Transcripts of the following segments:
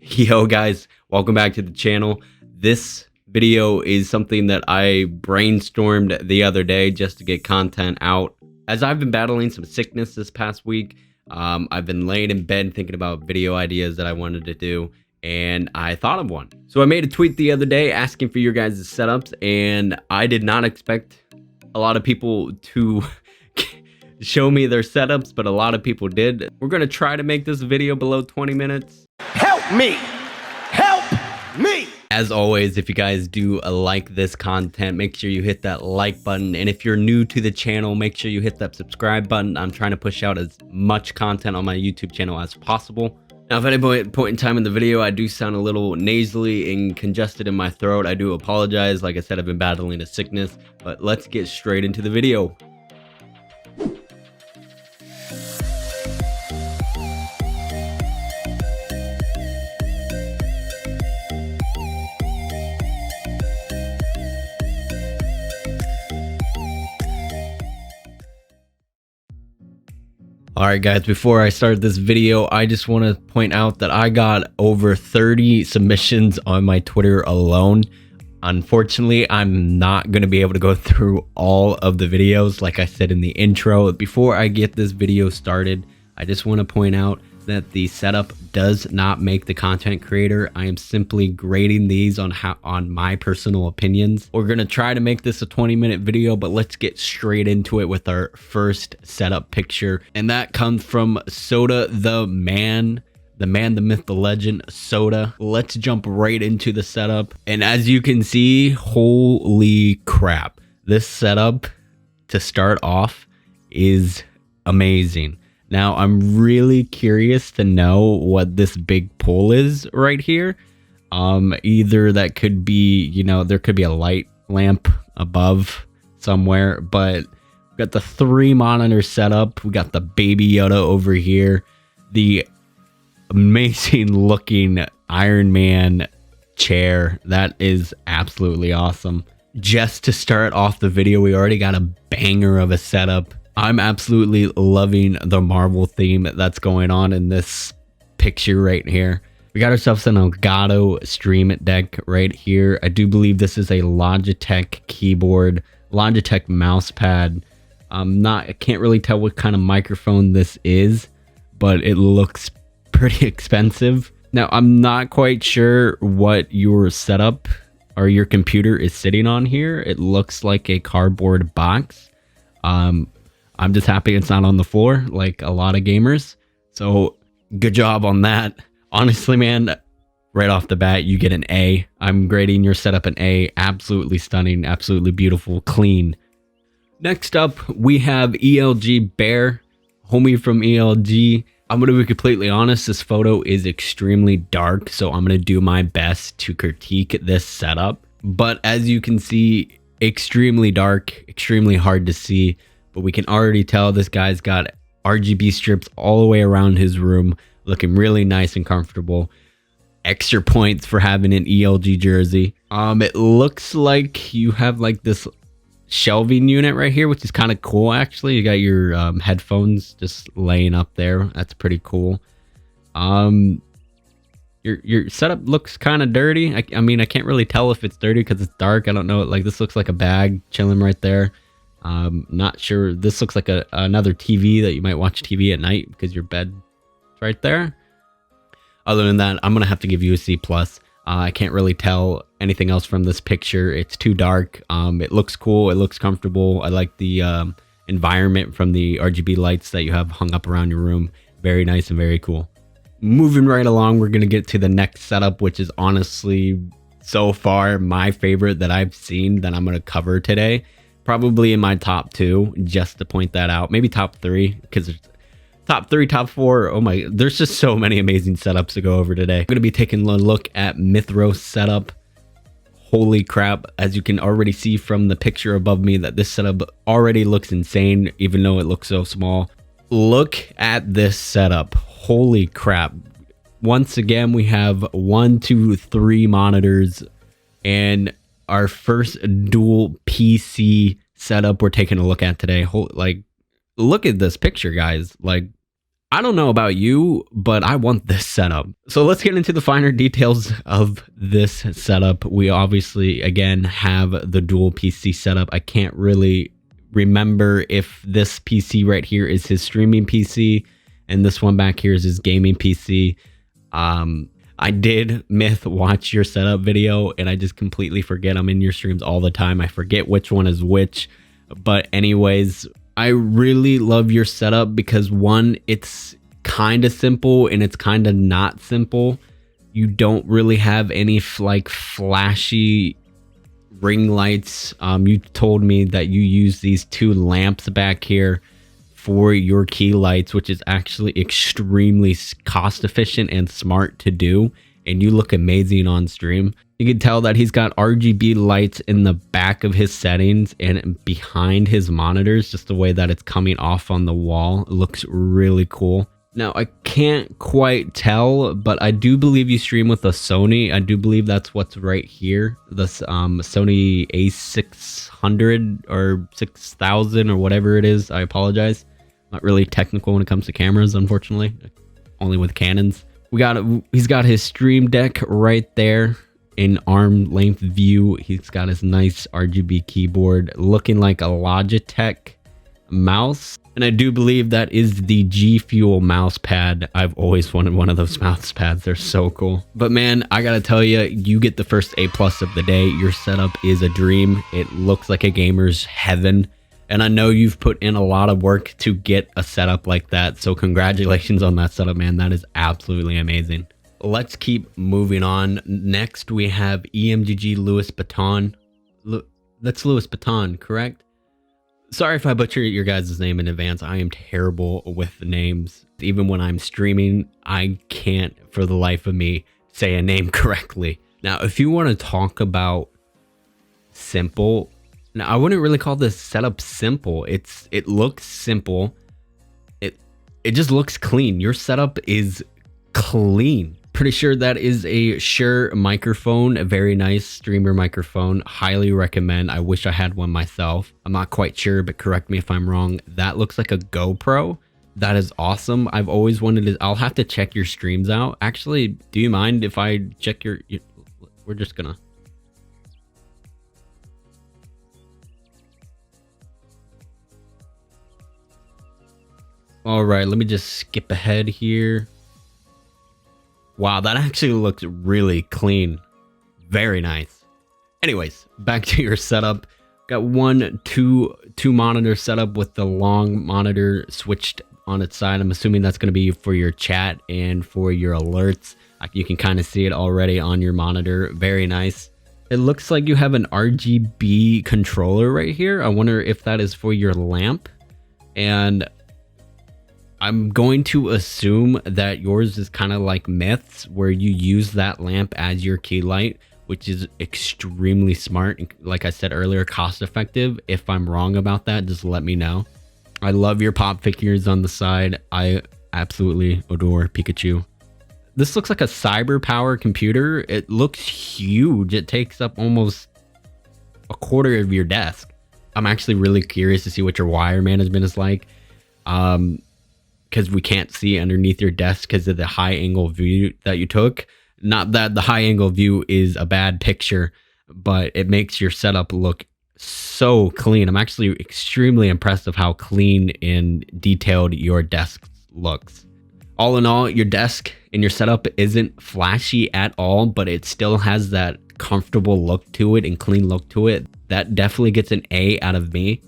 Yo guys, welcome back to the channel. This video is something that I brainstormed the other day just to get content out. As I've been battling some sickness this past week, I've been laying in bed thinking about video ideas that I wanted to do, and I thought of one. So I made a tweet the other day asking for your guys' setups, and I did not expect a lot of people to show me their setups, but a lot of people did. We're gonna try to make this video below 20 minutes. Help me! Help me! As always, if you guys do like this content, make sure you hit that like button. And if you're new to the channel, make sure you hit that subscribe button. I'm trying to push out as much content on my YouTube channel as possible. Now, if at any point in time in the video I do sound a little nasally and congested in my throat, I do apologize. Like I said, I've been battling a sickness, but let's get straight into the video. Alright guys, before I start this video, I just want to point out that I got over 30 submissions on my Twitter alone. Unfortunately, I'm not going to be able to go through all of the videos like I said in the intro. Before I get this video started, I just want to point out that the setup does not make the content creator. I am simply grading these on my personal opinions. We're gonna try to make this a 20-minute video, but let's get straight into it with our first setup picture, and that comes from SodaMAN. The man, the myth, the legend, Soda. Let's jump right into the setup, and as you can see, holy crap, this setup to start off is amazing. Now, I'm really curious to know what this big pole is right here. Either that could be, there could be a light lamp above somewhere, but we've got the 3 monitors set up. We got the Baby Yoda over here, the amazing looking Iron Man chair. That is absolutely awesome. Just to start off the video, we already got a banger of a setup. I'm absolutely loving the Marvel theme that's going on in this picture right here. We got ourselves an Elgato Stream Deck right here. I do believe this is a Logitech keyboard, Logitech mouse pad. I can't really tell what kind of microphone this is, but it looks pretty expensive. Now, I'm not quite sure what your setup or your computer is sitting on here. It looks like a cardboard box. I'm just happy it's not on the floor like a lot of gamers. So good job on that. Honestly, man, right off the bat, you get an A. I'm grading your setup an A. Absolutely stunning, absolutely beautiful, clean. Next up, we have ELG Bear, homie from ELG. I'm going to be completely honest, this photo is extremely dark, so I'm going to do my best to critique this setup. But as you can see, extremely dark, extremely hard to see. But we can already tell this guy's got RGB strips all the way around his room, looking really nice and comfortable. Extra points for having an ELG jersey. It looks like you have like this shelving unit right here, which is kind of cool actually. You got your headphones just laying up there. That's pretty cool. Your setup looks kind of dirty. I mean, I can't really tell if it's dirty because it's dark. I don't know. Like, this looks like a bag chilling right there. Not sure. This looks like another TV that you might watch TV at night because your bed's right there. Other than that, I'm gonna have to give you a C+. I can't really tell anything else from this picture. It's too dark. It looks cool. It looks comfortable. I like the environment from the RGB lights that you have hung up around your room. Very nice and very cool. Moving right along, we're gonna get to the next setup, which is honestly so far my favorite that I've seen that I'm gonna cover today. Probably in my top 2, just to point that out. Maybe top 3, because top 3, top 4. Oh my, there's just so many amazing setups to go over today. I'm going to be taking a look at MYTHEROS setup. Holy crap. As you can already see from the picture above me, that this setup already looks insane, even though it looks so small. Look at this setup. Holy crap. Once again, we have 1, 2, 3 monitors and our first dual PC setup we're taking a look at today. Like, look at this picture, guys. Like, I don't know about you, but I want this setup. So let's get into the finer details of this setup. We obviously, again, have the dual PC setup. I can't really remember if this PC right here is his streaming PC and this one back here is his gaming PC. I did watch your setup video and I just completely forget. I'm in your streams all the time. I forget which one is which. But anyways, I really love your setup because one, it's kind of simple and it's kind of not simple. You don't really have any like flashy ring lights. You told me that you use these two lamps back here for your key lights, which is actually extremely cost efficient and smart to do. And you look amazing on stream. You can tell that he's got RGB lights in the back of his settings and behind his monitors, just the way that it's coming off on the wall. It looks really cool. Now, I can't quite tell, but I do believe you stream with a Sony. I do believe that's what's right here. The Sony A600 or 6000 or whatever it is. I apologize. Not really technical when it comes to cameras, unfortunately. Only with Canons. He's got his stream deck right there in arm length view. He's got his nice RGB keyboard looking like a Logitech mouse. And I do believe that is the G Fuel mouse pad. I've always wanted one of those mouse pads. They're so cool. But man, I gotta tell you, you get the first A+ of the day. Your setup is a dream. It looks like a gamer's heaven. And I know you've put in a lot of work to get a setup like that. So congratulations on that setup, man. That is absolutely amazing. Let's keep moving on. Next, we have EMGG LouiisBeton. That's LouiisBeton, correct? Sorry if I butcher your guys' name in advance. I am terrible with names. Even when I'm streaming, I can't for the life of me say a name correctly. Now, if you want to talk about simple, now I wouldn't really call this setup simple. It looks simple. It just looks clean. Your setup is clean. Pretty sure that is a Shure microphone, a very nice streamer microphone. Highly recommend. I wish I had one myself. I'm not quite sure, but correct me if I'm wrong. That looks like a GoPro. That is awesome. I've always wanted to. I'll have to check your streams out. Actually, do you mind if I check your we're just gonna. All right, let me just skip ahead here. Wow, that actually looks really clean. Very nice. Anyways, back to your setup. Got two monitor setup with the long monitor switched on its side. I'm assuming that's going to be for your chat and for your alerts. You can kind of see it already on your monitor. Very nice. It looks like you have an RGB controller right here. I wonder if that is for your lamp. And I'm going to assume that yours is kind of like Myths, where you use that lamp as your key light, which is extremely smart. Like I said earlier, cost effective. If I'm wrong about that, just let me know. I love your pop figures on the side. I absolutely adore Pikachu. This looks like a cyber power computer. It looks huge. It takes up almost a quarter of your desk. I'm actually really curious to see what your wire management is like. Because we can't see underneath your desk because of the high angle view that you took. Not that the high angle view is a bad picture, but it makes your setup look so clean. I'm actually extremely impressed of how clean and detailed your desk looks. All in all, your desk and your setup isn't flashy at all, but it still has that comfortable look to it and clean look to it. That definitely gets an A out of me.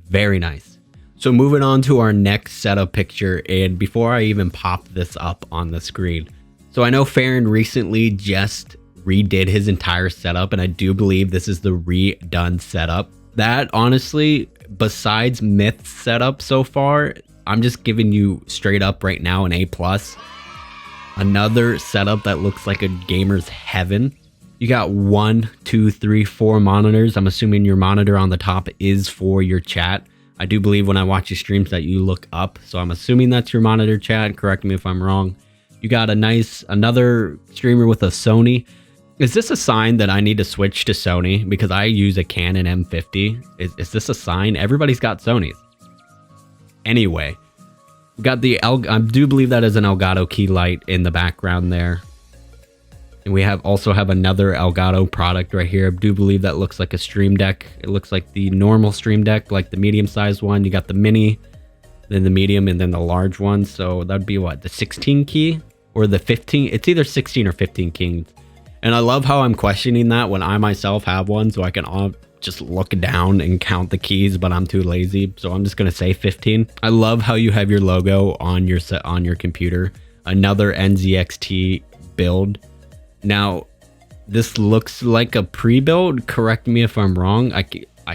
Very nice. So moving on to our next setup picture, and before I even pop this up on the screen. So I know Farren recently just redid his entire setup, and I do believe this is the redone setup. That honestly, besides Myth's setup so far, I'm just giving you straight up right now an A+. Another setup that looks like a gamer's heaven. You got 1, 2, 3, 4 monitors. I'm assuming your monitor on the top is for your chat. I do believe when I watch your streams that you look up, so I'm assuming that's your monitor, chat. Correct me if I'm wrong. You got another streamer with a Sony. Is this a sign that I need to switch to Sony because I use a Canon M50? Is this a sign? Everybody's got Sonys. Anyway, We got the I do believe that is an Elgato key light in the background there. And we also have another Elgato product right here. I do believe that looks like a Stream Deck. It looks like the normal Stream Deck, like the medium-sized one. You got the mini, then the medium, and then the large one. So that'd be what, the 16 key or the 15? It's either 16 or 15 keys. And I love how I'm questioning that when I myself have one, so I can just look down and count the keys, but I'm too lazy, so I'm just gonna say 15. I love how you have your logo on your computer. Another NZXT build. Now, this looks like a pre-build. Correct me if I'm wrong. I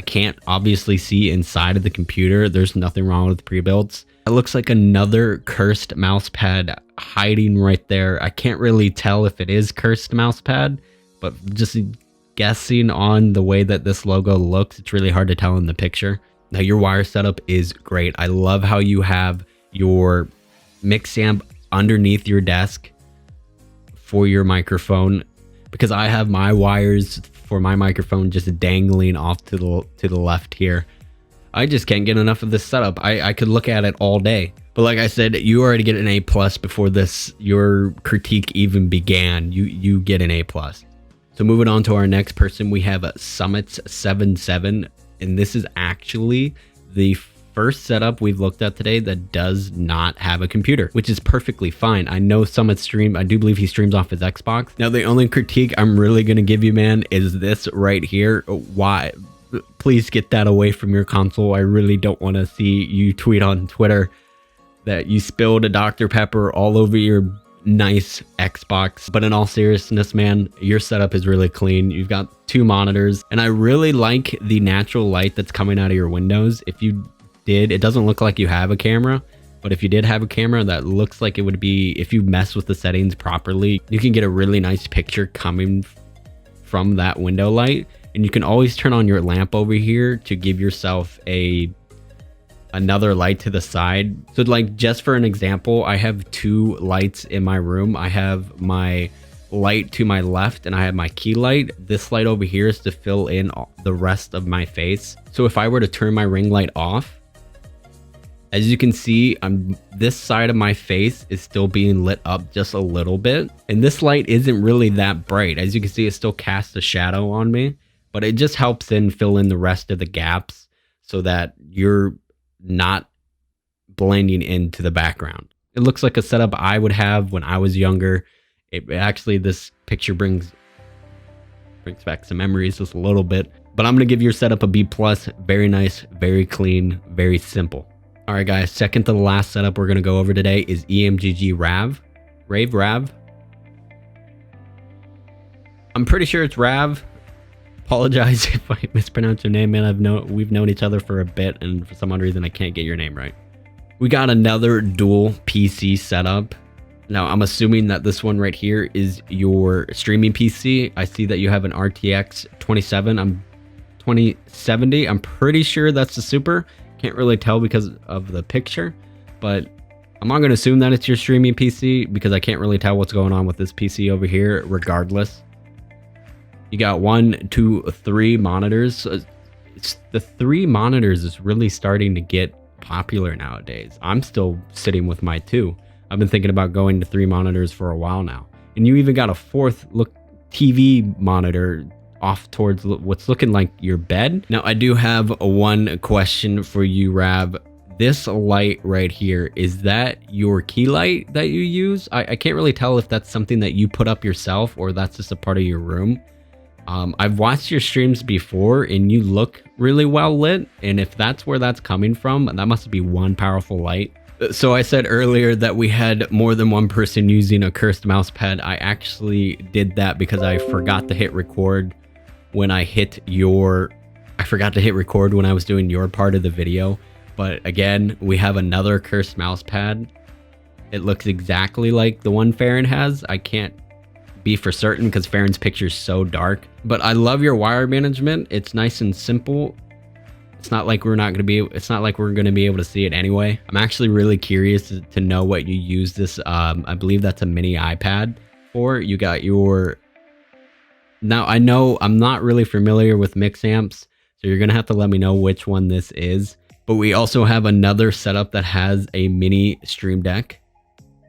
can't obviously see inside of the computer. There's nothing wrong with pre-builds. It looks like another cursed mouse pad hiding right there. I can't really tell if it is cursed mouse pad, but just guessing on the way that this logo looks, it's really hard to tell in the picture. Now, your wire setup is great. I love how you have your mix amp underneath your desk for your microphone, because I have my wires for my microphone just dangling off to the left here. I just can't get enough of this setup. I could look at it all day. But like I said, you already get an A+ before your critique even began. You get an A+. So moving on to our next person, we have Summits77, and this is actually the first setup we've looked at today that does not have a computer, which is perfectly fine. I know Summit stream, I do believe he streams off his Xbox. Now, the only critique I'm really going to give you, man, is this right here. Why? Please get that away from your console. I really don't want to see you tweet on Twitter that you spilled a Dr. Pepper all over your nice Xbox. But in all seriousness, man, your setup is really clean. You've got 2 monitors, and I really like the natural light that's coming out of your windows. If you did, it doesn't look like you have a camera, but if you did have a camera, that looks like it would be, if you mess with the settings properly, you can get a really nice picture coming from that window light. And you can always turn on your lamp over here to give yourself another light to the side. So like, just for an example, I have 2 lights in my room. I have my light to my left and I have my key light. This light over here is to fill in the rest of my face. So if I were to turn my ring light off, as you can see, this side of my face is still being lit up just a little bit. And this light isn't really that bright. As you can see, it still casts a shadow on me, but it just helps fill in the rest of the gaps so that you're not blending into the background. It looks like a setup I would have when I was younger. Actually, this picture brings back some memories just a little bit, but I'm going to give your setup a B+. Very nice, very clean, very simple. All right, guys, second to the last setup we're going to go over today is EMGG Rav. Rav. I'm pretty sure it's Rav. Apologize if I mispronounce your name, man. We've known each other for a bit, and for some odd reason I can't get your name right. We got another dual PC setup. Now, I'm assuming that this one right here is your streaming PC. I see that you have an RTX 2070. I'm pretty sure that's the Super. Can't really tell because of the picture, but I'm not going to assume that it's your streaming PC because I can't really tell what's going on with this PC over here regardless. You got 1, 2, 3 monitors. The 3 monitors is really starting to get popular nowadays. I'm still sitting with my 2. I've been thinking about going to 3 monitors for a while now. And you even got a 4th TV monitor off towards what's looking like your bed. Now, I do have one question for you, Rav. This light right here, is that your key light that you use? I can't really tell if that's something that you put up yourself or that's just a part of your room. I've watched your streams before and you look really well lit. And if that's where that's coming from, that must be one powerful light. So I said earlier that we had more than one person using a cursed mouse pad. I actually did that because I forgot to hit record when I forgot to hit record when I was doing your part of the video. But again, we have another cursed mouse pad. It looks exactly like the one Farren has. I can't be for certain because Farren's picture is so dark, but I love your wire management. It's nice and simple. It's not like we're going to be able to see it anyway. I'm actually really curious to know what you use this. I believe that's a mini iPad for. You got your, now I know I'm not really familiar with mix amps, so you're going to have to let me know which one this is. But we also have another setup that has a mini stream deck.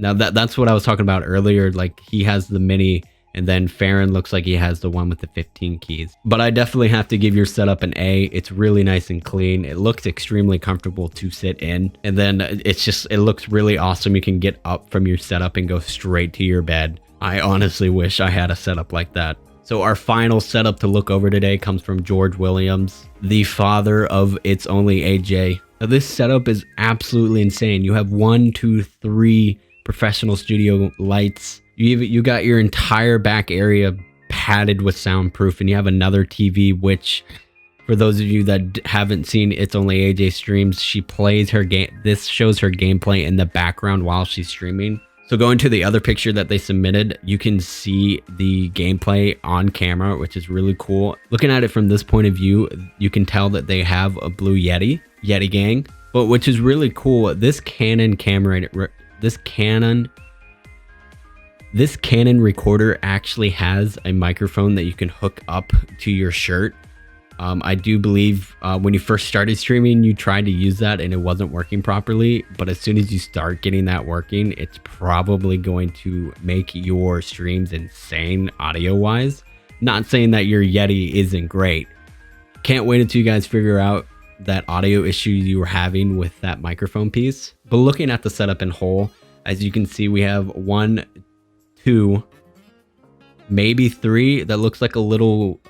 Now that's what I was talking about earlier. Like, he has the mini, and then Farren looks like he has the one with the 15 keys. But I definitely have to give your setup an A. It's really nice and clean. It looks extremely comfortable to sit in. And then it looks really awesome. You can get up from your setup and go straight to your bed. I honestly wish I had a setup like that. So our final setup to look over today comes from George Williams, the father of EMGG. Now, this setup is absolutely insane. You have 1, 2, 3 professional studio lights. You got your entire back area padded with soundproof, and you have another TV, which, for those of you that haven't seen EMGG streams, she plays her game. This shows her gameplay in the background while she's streaming. So going to the other picture that they submitted, you can see the gameplay on camera, which is really cool. Looking at it from this point of view, you can tell that they have a blue Yeti gang, but which is really cool. This Canon recorder actually has a microphone that you can hook up to your shirt. I do believe when you first started streaming, you tried to use that and it wasn't working properly. But as soon as you start getting that working, it's probably going to make your streams insane audio wise. Not saying that your Yeti isn't great. Can't wait until you guys figure out that audio issue you were having with that microphone piece. But looking at the setup in whole, as you can see, we have 1, 2, maybe 3 that looks like a little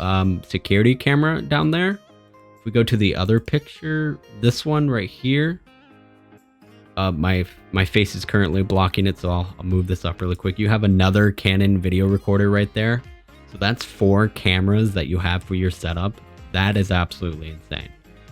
security camera down there. If we go to the other picture, this one right here, my face is currently blocking it, so I'll move this up really quick. You have another Canon video recorder right there. So that's 4 cameras that you have for your setup. That is absolutely insane.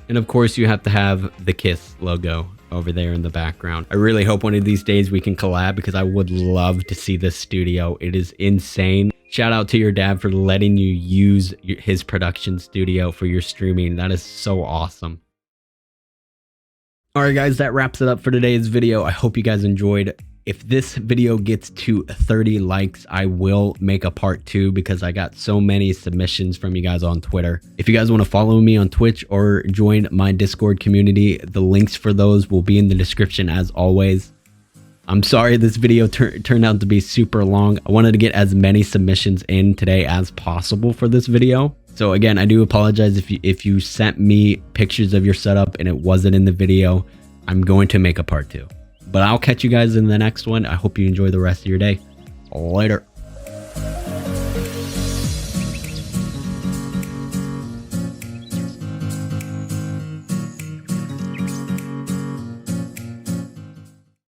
And of course, you have to have the KISS logo over there in the background. I really hope one of these days we can collab, because I would love to see this studio. It is insane. Shout out to your dad for letting you use his production studio for your streaming. That is so awesome. All right, guys, that wraps it up for today's video. I hope you guys enjoyed. If this video gets to 30 likes, I will make a part 2, because I got so many submissions from you guys on Twitter. If you guys want to follow me on Twitch or join my Discord community, the links for those will be in the description as always. I'm sorry this video turned out to be super long. I wanted to get as many submissions in today as possible for this video. So again, I do apologize if you sent me pictures of your setup and it wasn't in the video. I'm going to make a part 2. But I'll catch you guys in the next one. I hope you enjoy the rest of your day. Later.